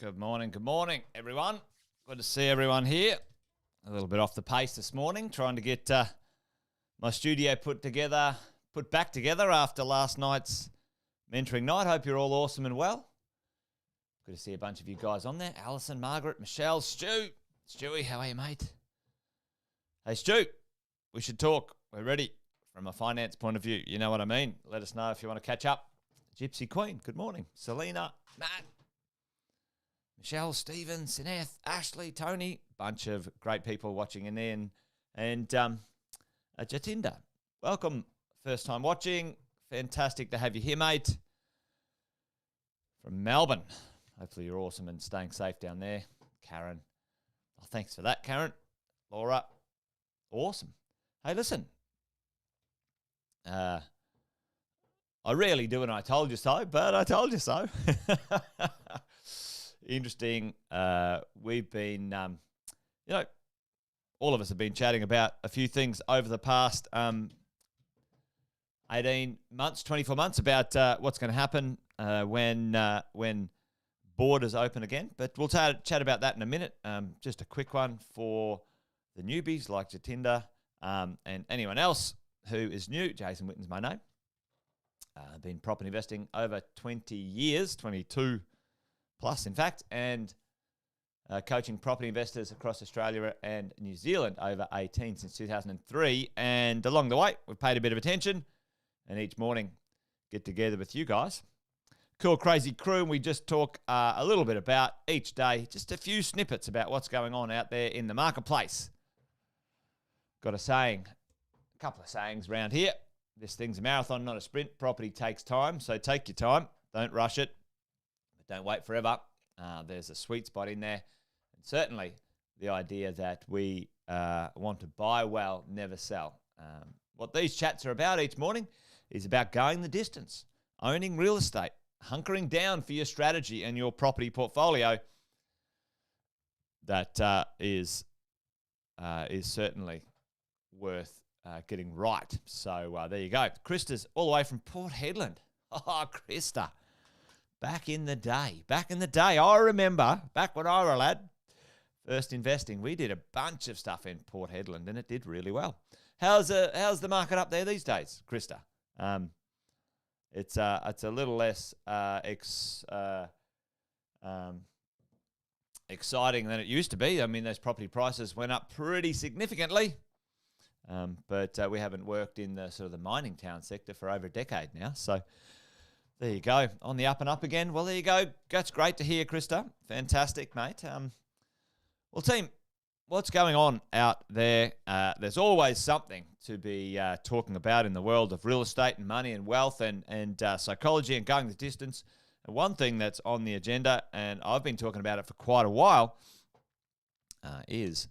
Good morning, everyone. Good to see everyone here. A little bit off the pace this morning, trying to get my studio put back together after last night's mentoring night. Hope you're all awesome and well. Good to see a bunch of you guys on there. Alison, Margaret, Michelle, Stu. Stewie, how are you, mate? Hey, Stu, we should talk. We're ready from a finance point of view. You know what I mean? Let us know if you want to catch up. Gypsy Queen, good morning. Selena, Matt, Michelle, Stephen, Sineth, Ashley, Tony, bunch of great people watching in, and Jatinda. Welcome, first time watching. Fantastic to have you here, mate. From Melbourne. Hopefully you're awesome and staying safe down there. Karen. Oh, thanks for that, Karen. Laura. Awesome. Hey, listen. I rarely do an I told you so, but I told you so. Interesting. We've been, all of us have been chatting about a few things over the past 18 months, 24 months about what's going to happen when borders open again. But we'll chat about that in a minute. Just a quick one for the newbies like Jatinda and anyone else who is new. Jason Witten's my name. I've been property investing over 20 years, 22 plus, in fact, and coaching property investors across Australia and New Zealand over 18 since 2003. And along the way, we've paid a bit of attention, and each morning get together with you guys. Cool, crazy crew, and we just talk a little bit about each day, just a few snippets about what's going on out there in the marketplace. Got a couple of sayings around here. This thing's a marathon, not a sprint. Property takes time, so take your time. Don't rush it. Don't wait forever. There's a sweet spot in there. And certainly the idea that we want to buy well, never sell. What these chats are about each morning is about going the distance, owning real estate, hunkering down for your strategy and your property portfolio. That is certainly worth getting right. So there you go. Krista's all the way from Port Hedland. Oh, Krista. Back in the day, I remember back when I was a lad, first investing, we did a bunch of stuff in Port Hedland and it did really well. How's the market up there these days, Krista? It's a little less exciting than it used to be. I mean, those property prices went up pretty significantly, but we haven't worked in the sort of the mining town sector for over a decade now, so. There you go. On the up and up again. Well, there you go. That's great to hear, Krista. Fantastic, mate. Well, team, what's going on out there? There's always something to be talking about in the world of real estate and money and wealth and psychology and going the distance. And one thing that's on the agenda, and I've been talking about it for quite a while, is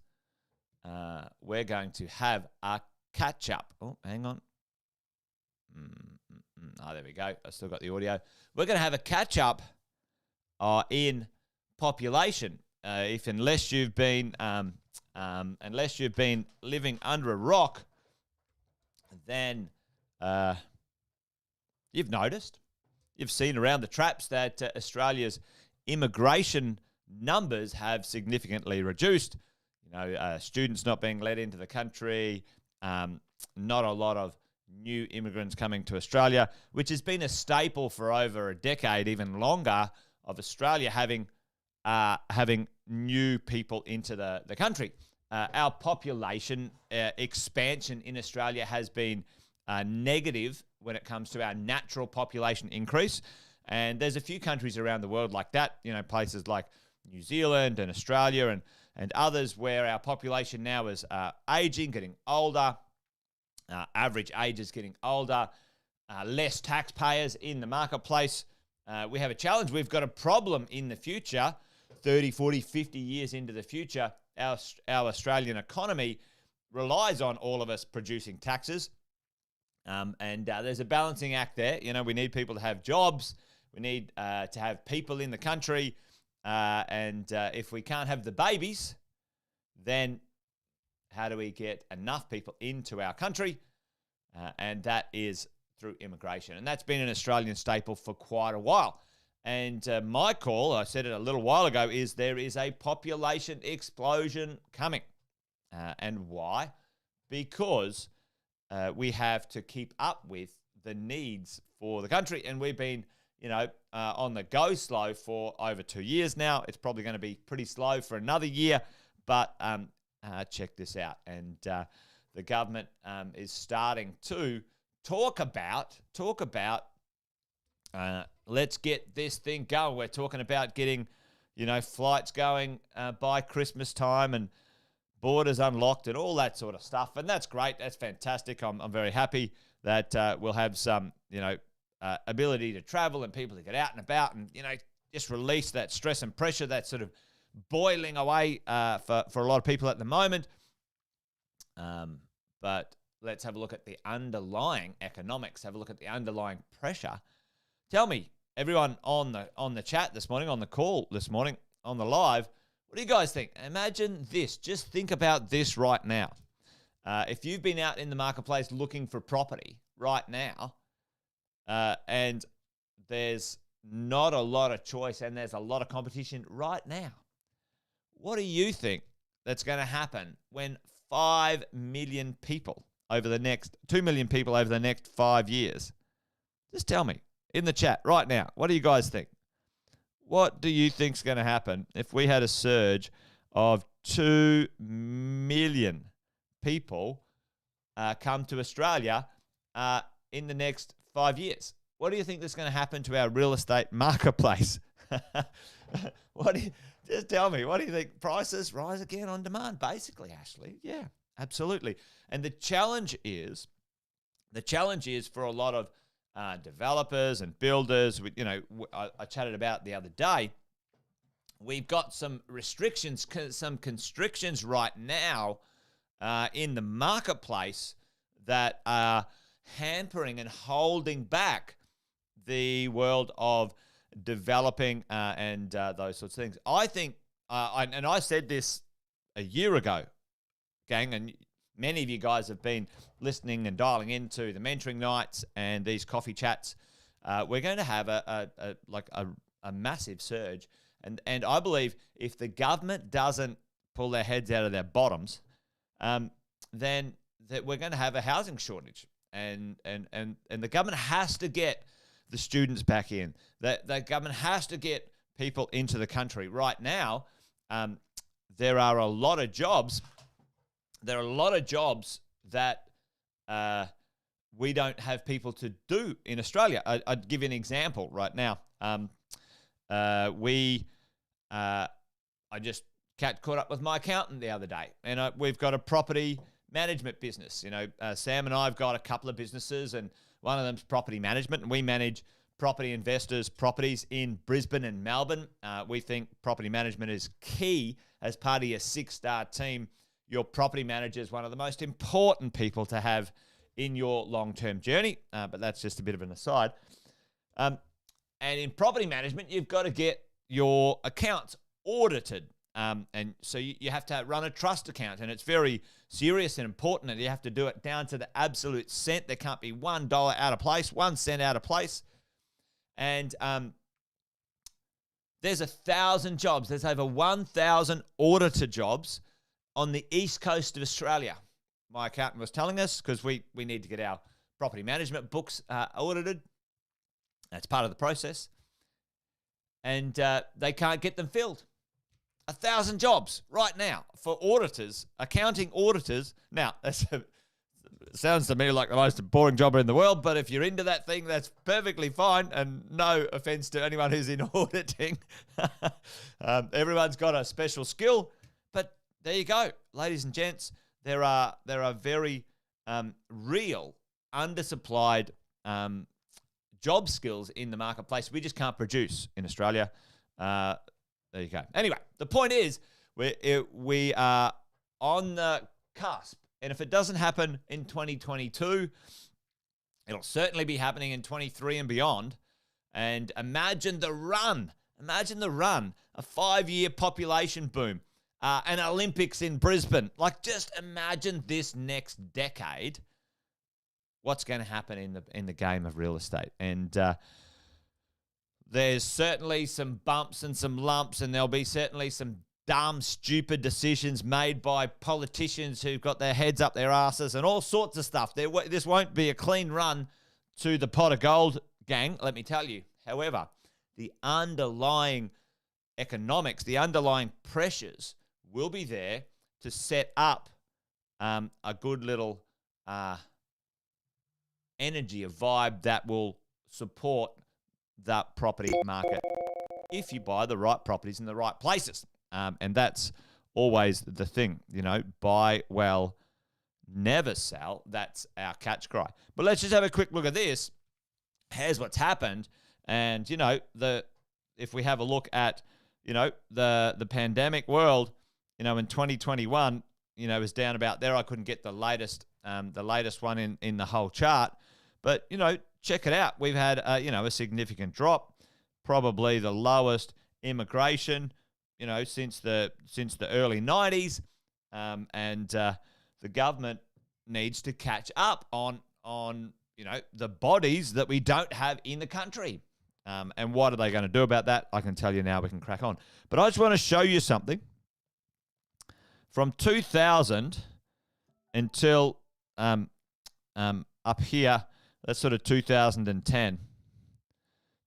we're going to have a catch-up. Oh, hang on. Oh, there we go. I still got the audio. We're going to have a catch-up in population. Unless you've been living under a rock, then you've noticed, you've seen around the traps that Australia's immigration numbers have significantly reduced. Students not being let into the country, not a lot of new immigrants coming to Australia, which has been a staple for over a decade, even longer, of Australia having new people into the country. Our population expansion in Australia has been negative when it comes to our natural population increase. And there's a few countries around the world like that, places like New Zealand and Australia and others where our population now is aging, getting older. Average age is getting older, less taxpayers in the marketplace. We have a challenge. We've got a problem in the future, 30, 40, 50 years into the future. Our Australian economy relies on all of us producing taxes. And there's a balancing act there. We need people to have jobs. We need to have people in the country. And if we can't have the babies, then how do we get enough people into our country? And that is through immigration. And that's been an Australian staple for quite a while. And my call, I said it a little while ago, is there is a population explosion coming. And why? Because we have to keep up with the needs for the country. And we've been, on the go slow for over 2 years now. It's probably going to be pretty slow for another year. But check this out. And the government is starting to talk about let's get this thing going. We're talking about getting, flights going by Christmas time and borders unlocked and all that sort of stuff. And that's great. That's fantastic. I'm very happy that we'll have some, ability to travel and people to get out and about and, just release that stress and pressure that's sort of boiling away for a lot of people at the moment. But let's have a look at the underlying economics, have a look at the underlying pressure. Tell me, everyone on the chat this morning, on the call this morning, on the live, what do you guys think? Imagine this. Just think about this right now. If you've been out in the marketplace looking for property right now, and there's not a lot of choice and there's a lot of competition right now, what do you think that's going to happen when 5 million people over the next 2 million people over the next 5 years? Just tell me in the chat right now. What do you guys think? What do you think's going to happen if we had a surge of 2 million people come to Australia in the next 5 years? What do you think is going to happen to our real estate marketplace? Just tell me, what do you think? Prices rise again on demand, basically, Ashley. Yeah, absolutely. And the challenge is for a lot of developers and builders, I chatted about the other day, we've got some restrictions, some constrictions right now in the marketplace that are hampering and holding back the world of developing and those sorts of things. I think, and I said this a year ago, gang, and many of you guys have been listening and dialing into the mentoring nights and these coffee chats. We're going to have a massive surge, and I believe if the government doesn't pull their heads out of their bottoms, then that we're going to have a housing shortage, and the government has to get the students back in. The government has to get people into the country. Right now, there are a lot of jobs. There are a lot of jobs that we don't have people to do in Australia. I'd give you an example right now. I just caught up with my accountant the other day, and we've got a property management business. Sam and I have got a couple of businesses, and one of them's property management, and we manage property investors' properties in Brisbane and Melbourne. We think property management is key as part of your 6-star team. Your property manager is one of the most important people to have in your long-term journey, but that's just a bit of an aside. And in property management, you've got to get your accounts audited. And so you have to run a trust account, and it's very serious and important, and you have to do it down to the absolute cent. There can't be $1 out of place, 1 cent out of place. And there's 1,000 jobs. There's over 1,000 auditor jobs on the east coast of Australia. My accountant was telling us, because we need to get our property management books audited. That's part of the process. And they can't get them filled. 1,000 jobs right now for auditors, accounting auditors. Now, sounds to me like the most boring job in the world, but if you're into that thing, that's perfectly fine, and no offense to anyone who's in auditing. Everyone's got a special skill, but there you go, ladies and gents. There are very real undersupplied job skills in the marketplace. We just can't produce in Australia. There you go. Anyway, the point is we are on the cusp. And if it doesn't happen in 2022, it'll certainly be happening in 23 and beyond. And imagine the run. Imagine the run. A 5-year population boom. An Olympics in Brisbane. Like, just imagine this next decade. What's going to happen in the game of real estate? And there's certainly some bumps and some lumps, and there'll be certainly some dumb, stupid decisions made by politicians who've got their heads up their asses and all sorts of stuff. This won't be a clean run to the pot of gold, gang, let me tell you. However, the underlying economics, the underlying pressures will be there to set up a good little energy, a vibe that will support the property market if you buy the right properties in the right places. And that's always the thing, buy well, never sell. That's our catch cry. But let's just have a quick look at this. Here's what's happened. And, if we have a look at, the pandemic world, in 2021, is down about there. I couldn't get the latest one in the whole chart. But, check it out. We've had, a significant drop, probably the lowest immigration, since the early 90s. And the government needs to catch up on the bodies that we don't have in the country. And what are they going to do about that? I can tell you now. We can crack on. But I just want to show you something. From 2000 until up here, that's sort of 2010.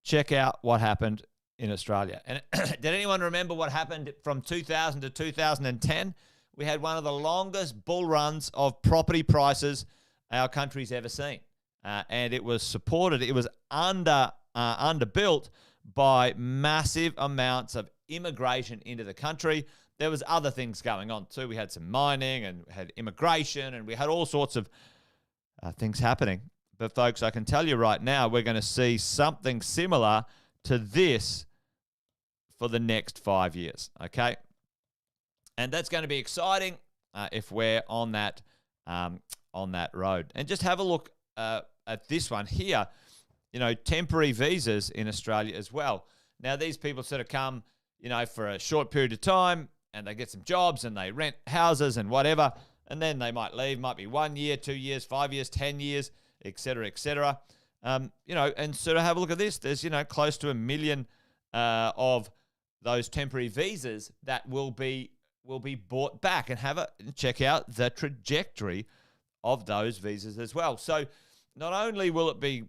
Check out what happened in Australia. And did anyone remember what happened from 2000 to 2010? We had one of the longest bull runs of property prices our country's ever seen. And it was supported, it was underbuilt by massive amounts of immigration into the country. There was other things going on too. We had some mining and we had immigration and we had all sorts of things happening. But folks, I can tell you right now, we're going to see something similar to this for the next 5 years, okay? And that's going to be exciting if we're on that road. And just have a look at this one here. Temporary visas in Australia as well. Now, these people sort of come, for a short period of time, and they get some jobs and they rent houses and whatever, and then they might leave. Might be 1 year, 2 years, 5 years, 10 years, et cetera, et cetera. And sort of have a look at this. There's, close to 1 million of those temporary visas that will be bought back, and check out the trajectory of those visas as well. So not only will it be,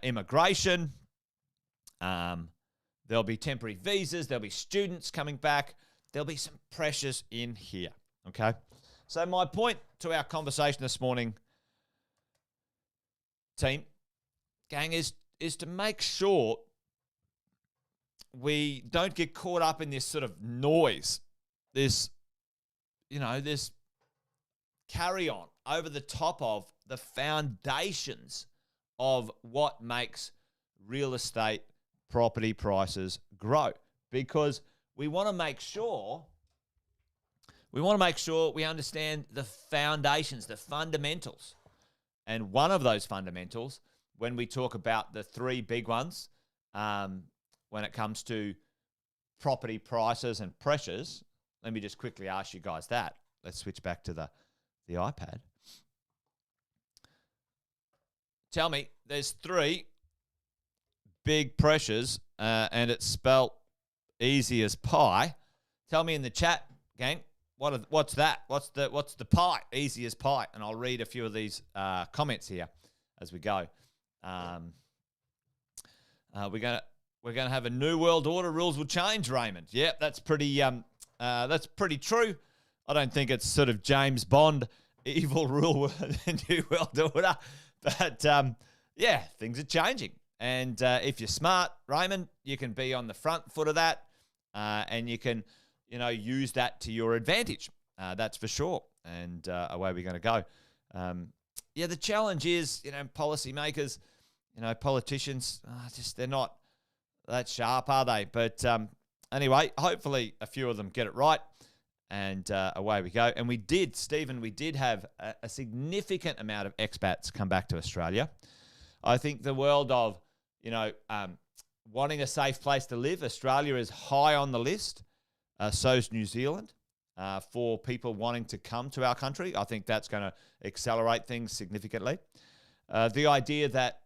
immigration, there'll be temporary visas, there'll be students coming back, there'll be some pressures in here, okay? So my point to our conversation this morning, team, gang, is to make sure we don't get caught up in this sort of noise, this carry on over the top of the foundations of what makes real estate property prices grow. Because we want to make sure we understand the foundations, the fundamentals. And one of those fundamentals, when we talk about the three big ones, when it comes to property prices and pressures, let me just quickly ask you guys that. Let's switch back to the iPad. Tell me, there's three big pressures, and it's spelt easy as pie. Tell me in the chat, gang, what's that? What's the pie? Easy as pie. And I'll read a few of these comments here as we go. We're gonna have a new world order. Rules will change, Raymond. Yep, that's pretty true. I don't think it's sort of James Bond evil rule new world order, but yeah, things are changing. And if you're smart, Raymond, you can be on the front foot of that, and you can, use that to your advantage. That's for sure. And away we're going to go. Yeah, the challenge is, policymakers, politicians, they're not that sharp, are they? But anyway, hopefully a few of them get it right. And away we go. And we did have a significant amount of expats come back to Australia. I think the world of, wanting a safe place to live, Australia is high on the list. So's New Zealand. For people wanting to come to our country, I think that's going to accelerate things significantly. The idea that,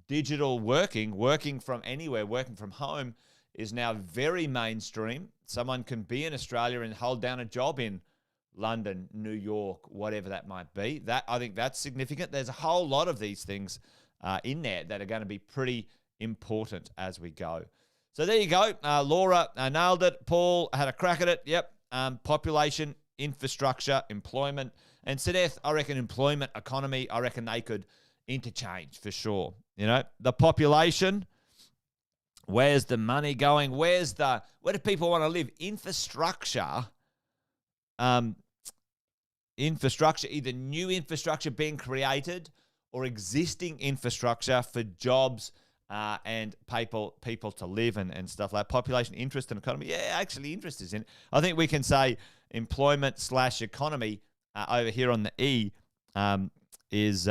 digital working from anywhere, working from home is now very mainstream. Someone can be in Australia and hold down a job in London, New York, whatever that might be. I think that's significant. There's a whole lot of these things in there that are going to be pretty important as we go. So there you go. Laura nailed it. Paul had a crack at it. Yep. Population, infrastructure, employment. And Sideth, I reckon employment, economy, I reckon they could interchange for sure. The population, where's the money going? Where do people want to live? Infrastructure, either new infrastructure being created or existing infrastructure for jobs and people to live and stuff like that. Population, interest, and economy. Yeah, actually, interest is in it. I think we can say employment/economy over here on the E is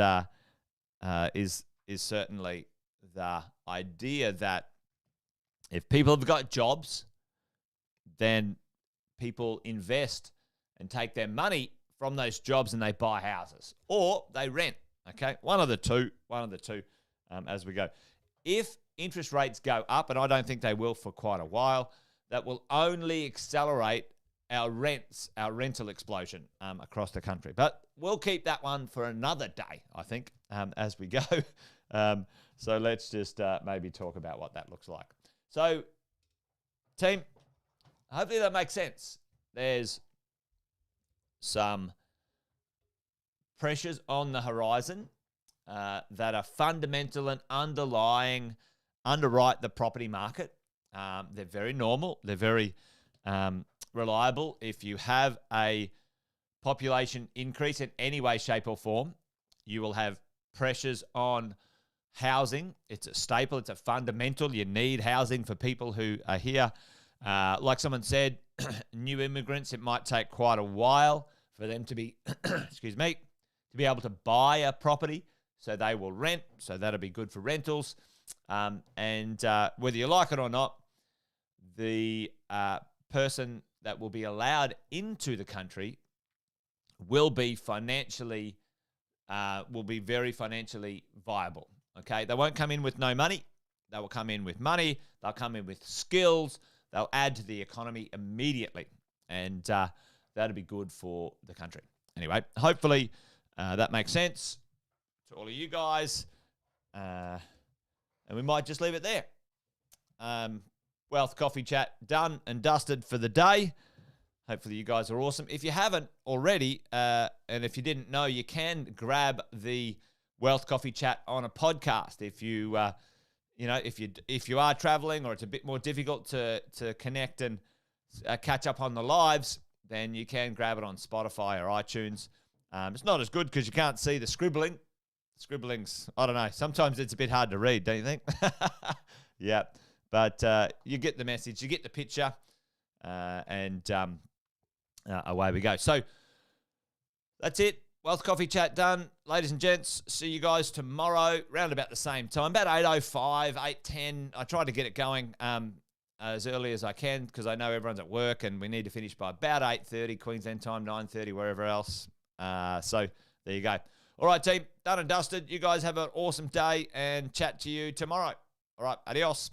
certainly the idea that if people have got jobs, then people invest and take their money from those jobs and they buy houses or they rent. Okay, one of the two as we go. If interest rates go up, and I don't think they will for quite a while, that will only accelerate our rental explosion across the country. But we'll keep that one for another day, I think, as we go. So let's just maybe talk about what that looks like. So, team, hopefully that makes sense. There's some pressures on the horizon that are fundamental and underwrite the property market. They're very normal. They're very reliable. If you have a population increase in any way, shape, or form, you will have pressures on housing. It's a staple. It's a fundamental. You need housing for people who are here. Like someone said, new immigrants, it might take quite a while for them to be, excuse me, to be able to buy a property. So they will rent. So that'll be good for rentals. And whether you like it or not, the person that will be allowed into the country will be very financially viable. Okay, they won't come in with no money. They will come in with money. They'll come in with skills. They'll add to the economy immediately, and that'll be good for the country. Anyway, hopefully that makes sense to all of you guys, and we might just leave it there. Wealth Coffee Chat done and dusted for the day. Hopefully you guys are awesome. If you haven't already, and if you didn't know, you can grab the Wealth Coffee Chat on a podcast. If you if you are traveling or it's a bit more difficult to connect and catch up on the lives, then you can grab it on Spotify or iTunes. It's not as good because you can't see the scribbling. Scribbling's, I don't know, sometimes it's a bit hard to read, don't you think? Yeah, but you get the message, you get the picture, and away we go. So that's it. Wealth Coffee Chat done. Ladies and gents, see you guys tomorrow, round about the same time, about 8:05, 8:10. I try to get it going as early as I can because I know everyone's at work and we need to finish by about 8:30 Queensland time, 9:30 wherever else. So there you go. All right, team, done and dusted. You guys have an awesome day and chat to you tomorrow. All right, adios.